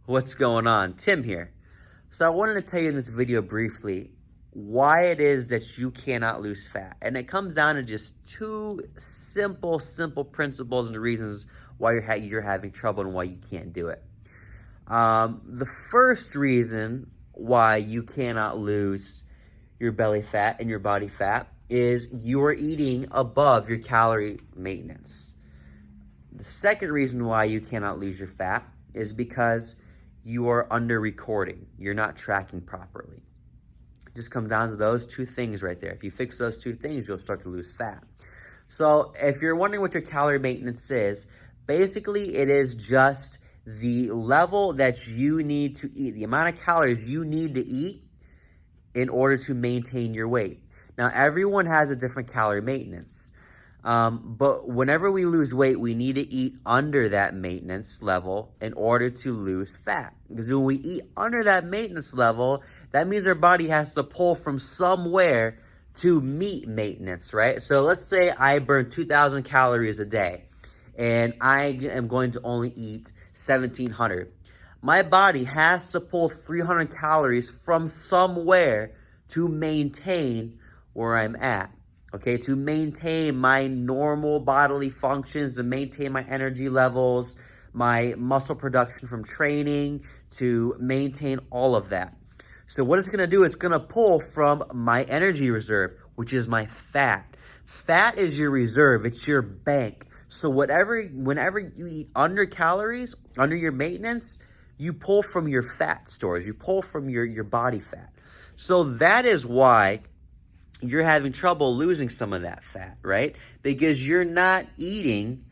What's going on? Tim here. So I wanted to tell you in this video briefly why it is that you cannot lose fat. And it comes down to just two simple principles and reasons why you're having trouble and why you can't do it. The first reason why you cannot lose your belly fat and your body fat is you are eating above your calorie maintenance. The second reason why you cannot lose your fat is because you are under recording. You're not tracking properly. It just comes down to those two things right there. If you fix those two things, you'll start to lose fat. So if you're wondering what your calorie maintenance is, basically it is just the level that you need to eat, the amount of calories you need to eat in order to maintain your weight. Now, everyone has a different calorie maintenance. But whenever we lose weight, we need to eat under that maintenance level in order to lose fat. Because when we eat under that maintenance level, that means our body has to pull from somewhere to meet maintenance, right? So let's say I burn 2,000 calories a day and I am going to only eat 1,700. My body has to pull 300 calories from somewhere to maintain where I'm at. Okay, to maintain my normal bodily functions, to maintain my energy levels, my muscle production from training, to maintain all of that. So what it's going to do, it's going to pull from my energy reserve, which is my fat. Fat is your reserve. It's your bank. So whenever you eat under calories, under your maintenance, you pull from your fat stores. You pull from your body fat. So that is why you're having trouble losing some of that fat, right? Because you're not eating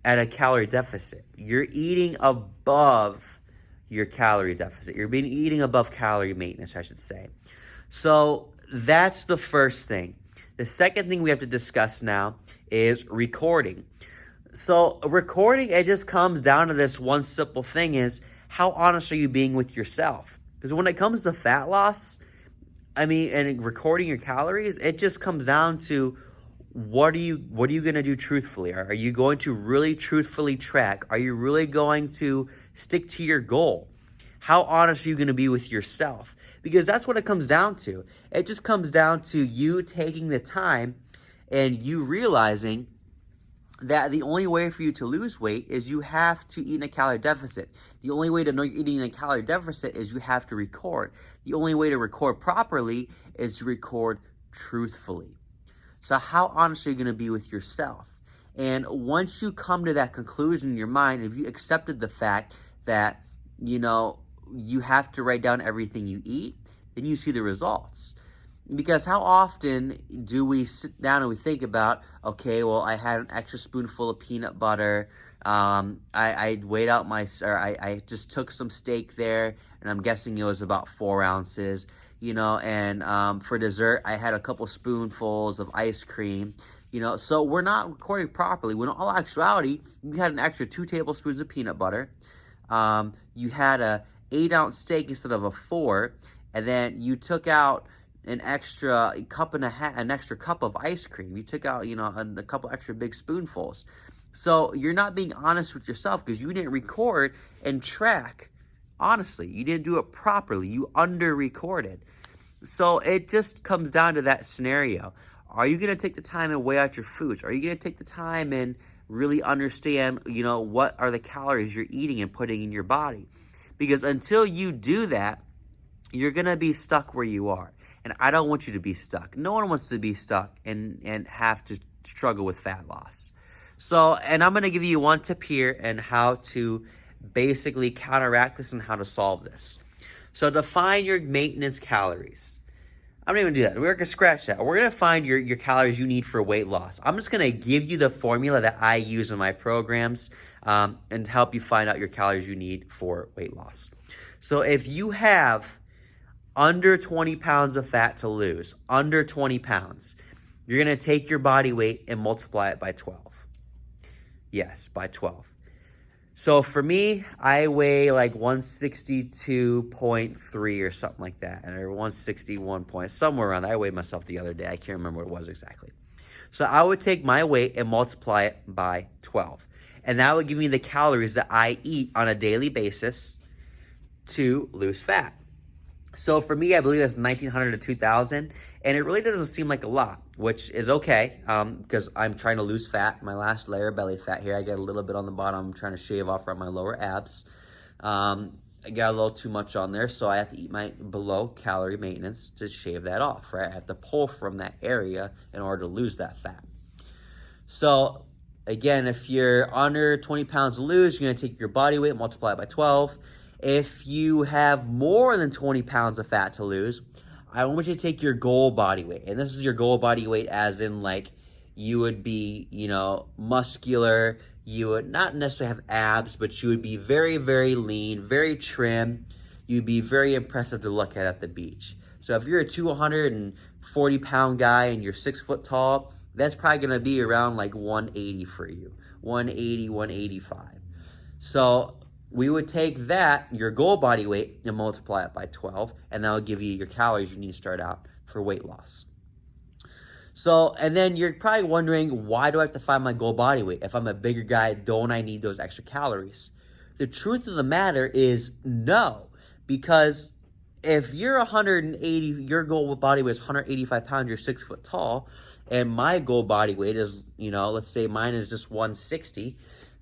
at a calorie deficit. You're eating above your calorie deficit. You're eating above calorie maintenance, I should say. So that's the first thing. The second thing we have to discuss now is recording. So recording, it just comes down to this one simple thing is, how honest are you being with yourself? Because when it comes to fat loss, and recording your calories, it just comes down to what are you going to do truthfully? Are you going to really truthfully track? Are you really going to stick to your goal? How honest are you going to be with yourself? Because that's what it comes down to. It just comes down to you taking the time and you realizing that the only way for you to lose weight is you have to eat in a calorie deficit. The only way to know you're eating in a calorie deficit is you have to record. The only way to record properly is to record truthfully. So how honest are you going to be with yourself? And once you come to that conclusion in your mind, if you accepted the fact that, you have to write down everything you eat, then you see the results. Because how often do we sit down and we think about, okay, well, I had an extra spoonful of peanut butter. I weighed out I just took some steak there, and I'm guessing it was about 4 ounces, and for dessert, I had a couple spoonfuls of ice cream, so we're not recording properly. When in all actuality, you had an extra 2 tablespoons of peanut butter. You had a 8-ounce steak instead of a 4, and then you took out an extra cup of ice cream. You took out, a couple extra big spoonfuls. So you're not being honest with yourself because you didn't record and track honestly. You didn't do it properly. You under-recorded. So it just comes down to that scenario. Are you going to take the time and weigh out your foods? Are you going to take the time and really understand, what are the calories you're eating and putting in your body? Because until you do that, you're going to be stuck where you are. And I don't want you to be stuck. No one wants to be stuck and have to struggle with fat loss. So, and I'm going to give you one tip here and how to basically counteract this and how to solve this. So define your maintenance calories. I'm not even going to do that. We're going to scratch that. We're going to find your calories you need for weight loss. I'm just going to give you the formula that I use in my programs and help you find out your calories you need for weight loss. So if you have under 20 pounds of fat to lose, under 20 pounds, you're going to take your body weight and multiply it by 12. Yes, by 12. So for me, I weigh like 162.3 or something like that, or 161 point, somewhere around that. I weighed myself the other day. I can't remember what it was exactly. So I would take my weight and multiply it by 12. And that would give me the calories that I eat on a daily basis to lose fat. So for me, I believe that's 1,900 to 2,000, and it really doesn't seem like a lot, which is okay, because I'm trying to lose fat. My last layer of belly fat here, I got a little bit on the bottom. I'm trying to shave off from my lower abs. I got a little too much on there, so I have to eat my below calorie maintenance to shave that off, right? I have to pull from that area in order to lose that fat. So again, if you're under 20 pounds to lose, you're gonna take your body weight, multiply it by 12. If you have more than 20 pounds of fat to lose, I want you to take your goal body weight. And this is your goal body weight as in like you would be, you know, muscular. You would not necessarily have abs, but you would be very, very lean, very trim. You'd be very impressive to look at the beach. So if you're a 240 pound guy and you're 6 foot tall, that's probably gonna be around like 180 for you. 180, 185. So we would take that, your goal body weight, and multiply it by 12, and that'll give you your calories you need to start out for weight loss. So, and then you're probably wondering, why do I have to find my goal body weight? If I'm a bigger guy, don't I need those extra calories? The truth of the matter is no, because if you're 180, your goal body weight is 185 pounds, you're 6 foot tall, and my goal body weight is, you know, let's say mine is just 160,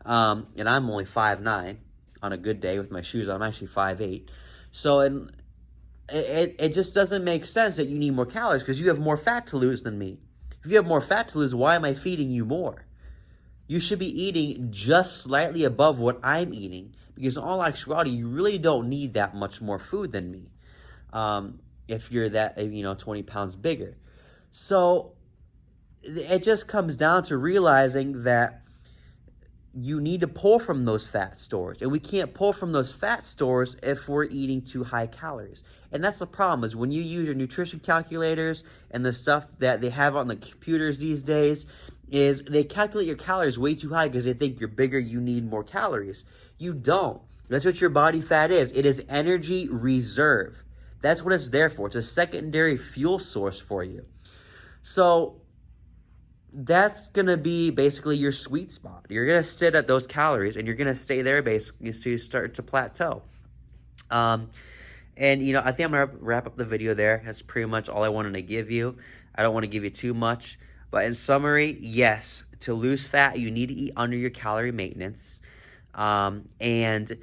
and I'm only 5'9", on a good day with my shoes on, I'm actually 5'8". So it just doesn't make sense that you need more calories because you have more fat to lose than me. If you have more fat to lose, why am I feeding you more? You should be eating just slightly above what I'm eating because in all actuality, you really don't need that much more food than me if you're that, you know, 20 pounds bigger. So it just comes down to realizing that you need to pull from those fat stores, and we can't pull from those fat stores if we're eating too high calories. And that's the problem, is when you use your nutrition calculators and the stuff that they have on the computers these days, is they calculate your calories way too high because they think you're bigger, you need more calories. You don't. That's what your body fat is. It is energy reserve. That's what it's there for. It's a secondary fuel source for you. So that's going to be basically your sweet spot. You're going to sit at those calories and you're going to stay there basically so you start to plateau. And, you know, I think I'm going to wrap up the video there. That's pretty much all I wanted to give you. I don't want to give you too much. But in summary, yes, to lose fat, you need to eat under your calorie maintenance. And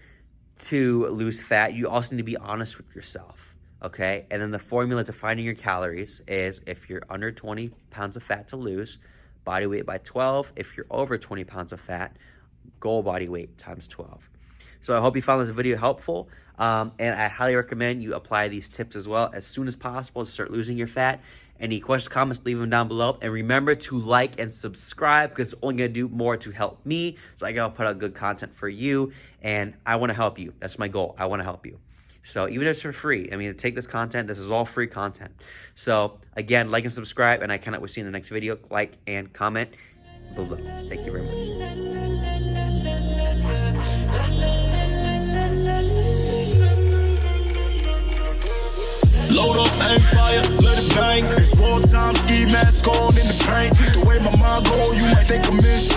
to lose fat, you also need to be honest with yourself. Okay? And then the formula to finding your calories is if you're under 20 pounds of fat to lose, body weight by 12. If you're over 20 pounds of fat, goal body weight times 12. So I hope you found this video helpful. And I highly recommend you apply these tips as well as soon as possible to start losing your fat. Any questions, comments, leave them down below. And remember to like and subscribe because it's only going to do more to help me. So I got to put out good content for you. And I want to help you. That's my goal. I want to help you. So even if it's for free, I mean, take this content. This is all free content. So again, like and subscribe. And I cannot wait to see you in the next video. Like and comment below. Thank you very much. Load up, aim fire, let it bang. It's war time, ski mask on in the paint. The way my mind go, you might think I'm insane.